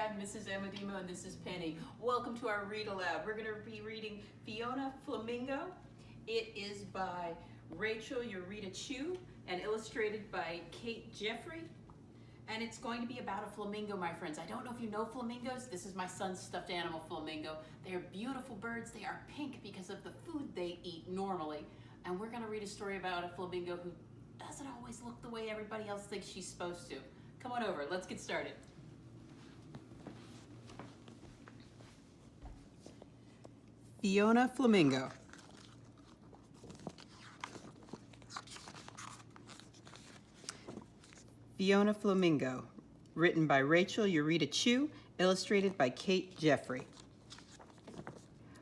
I'm Mrs. Amodemo and this is Penny. Welcome to our Read Aloud. We're going to be reading Fiona Flamingo. It is by Rachael Urrutia Chu and illustrated by Kate Jeffrey. And it's going to be about a flamingo, my friends. I don't know if you know flamingos. This is my son's stuffed animal flamingo. They are beautiful birds. They are pink because of the food they eat normally. And we're going to read a story about a flamingo who doesn't always look the way everybody else thinks she's supposed to. Come on over. Let's get started. Fiona Flamingo. Fiona Flamingo, written by Rachael Urrutia Chu, illustrated by Kate Jeffrey.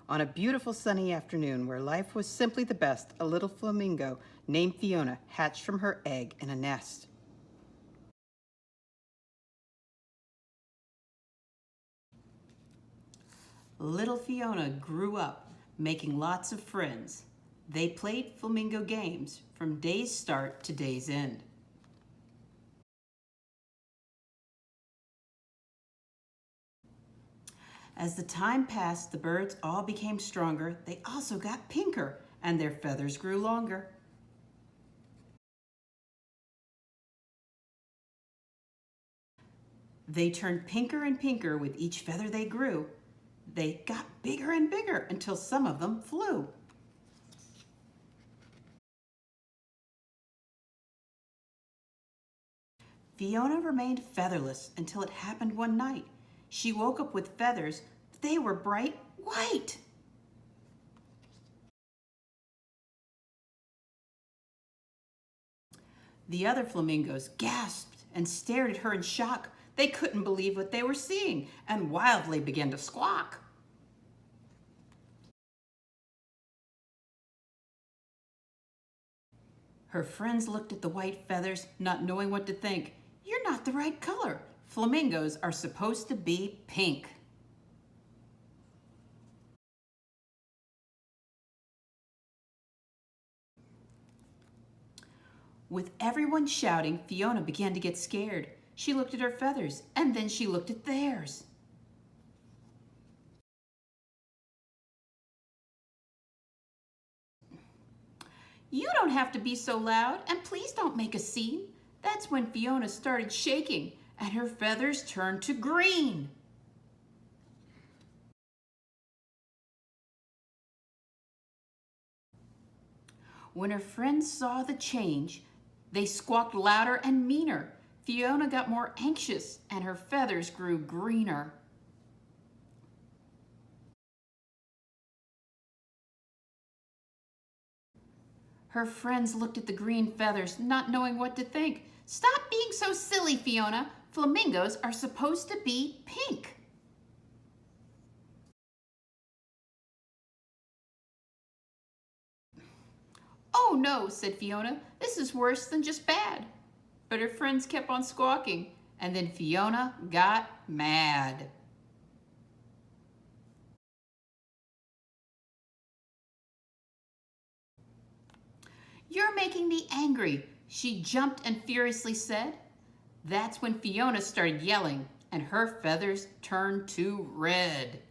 On a beautiful sunny afternoon where life was simply the best, a little flamingo named Fiona hatched from her egg in a nest. Little Fiona grew up, making lots of friends. They played flamingo games from day's start to day's end. As the time passed, the birds all became stronger. They also got pinker, and their feathers grew longer. They turned pinker and pinker with each feather they grew. They got bigger and bigger until some of them flew. Fiona remained featherless until it happened one night. She woke up with feathers. They were bright white. The other flamingos gasped and stared at her in shock. They couldn't believe what they were seeing and wildly began to squawk. Her friends looked at the white feathers, not knowing what to think. "You're not the right color. Flamingos are supposed to be pink." With everyone shouting, Fiona began to get scared. She looked at her feathers, and then she looked at theirs. "You don't have to be so loud, and please don't make a scene." That's when Fiona started shaking, and her feathers turned to green. When her friends saw the change, they squawked louder and meaner. Fiona got more anxious, and her feathers grew greener. Her friends looked at the green feathers, not knowing what to think. "Stop being so silly, Fiona. Flamingos are supposed to be pink." "Oh no," said Fiona. "This is worse than just bad." But her friends kept on squawking, and then Fiona got mad. "You're making me angry," she jumped and furiously said. That's when Fiona started yelling, and her feathers turned to red.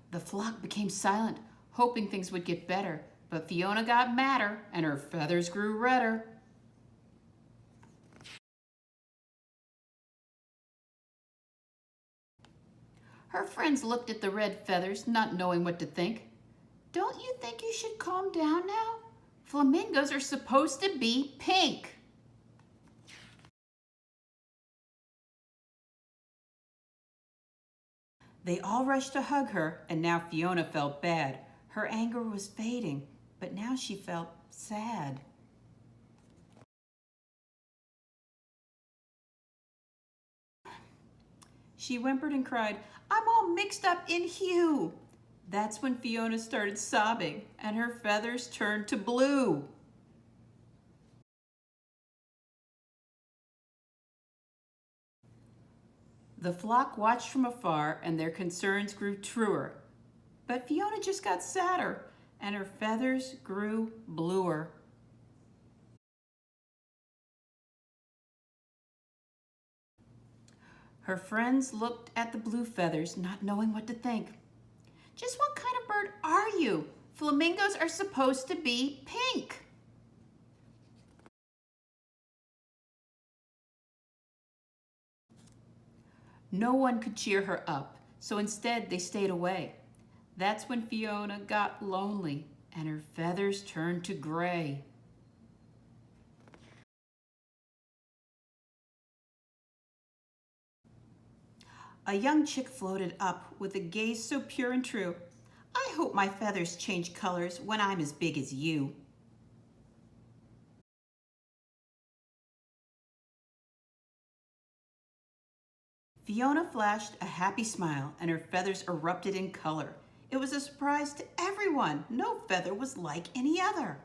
The flock became silent, hoping things would get better, but Fiona got madder, and her feathers grew redder. Her friends looked at the red feathers, not knowing what to think. "Don't you think you should calm down now? Flamingos are supposed to be pink." They all rushed to hug her, and now Fiona felt bad. Her anger was fading, but now she felt sad. She whimpered and cried, "I'm all mixed up in hue." That's when Fiona started sobbing, and her feathers turned to blue. The flock watched from afar, and their concerns grew truer. But Fiona just got sadder, and her feathers grew bluer. Her friends looked at the blue feathers, not knowing what to think. Just what kind of bird are you? Flamingos are supposed to be pink. No one could cheer her up, so instead they stayed away. That's when Fiona got lonely and her feathers turned to gray. A young chick floated up with a gaze so pure and true. I hope my feathers change colors when I'm as big as you. Fiona flashed a happy smile and her feathers erupted in color. It was a surprise to everyone. No feather was like any other.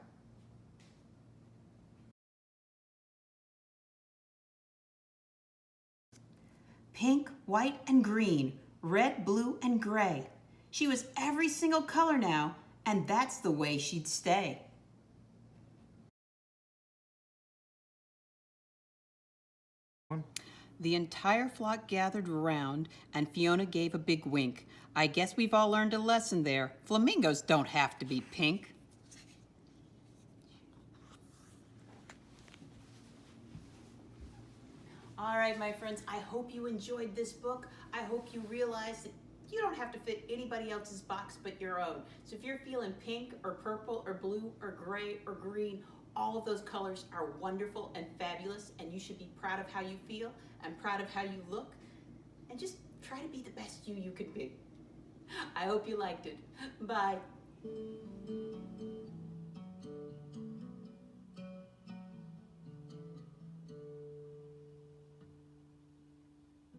Pink, white, and green, red, blue, and gray. She was every single color now, and that's the way she'd stay. The entire flock gathered around, and Fiona gave a big wink. I guess we've all learned a lesson there. Flamingos don't have to be pink. All right, my friends, I hope you enjoyed this book. I hope you realize that you don't have to fit anybody else's box but your own. So if you're feeling pink or purple or blue or gray or green, all of those colors are wonderful and fabulous, and you should be proud of how you feel and proud of how you look, and just try to be the best you can be. I hope you liked it. Bye.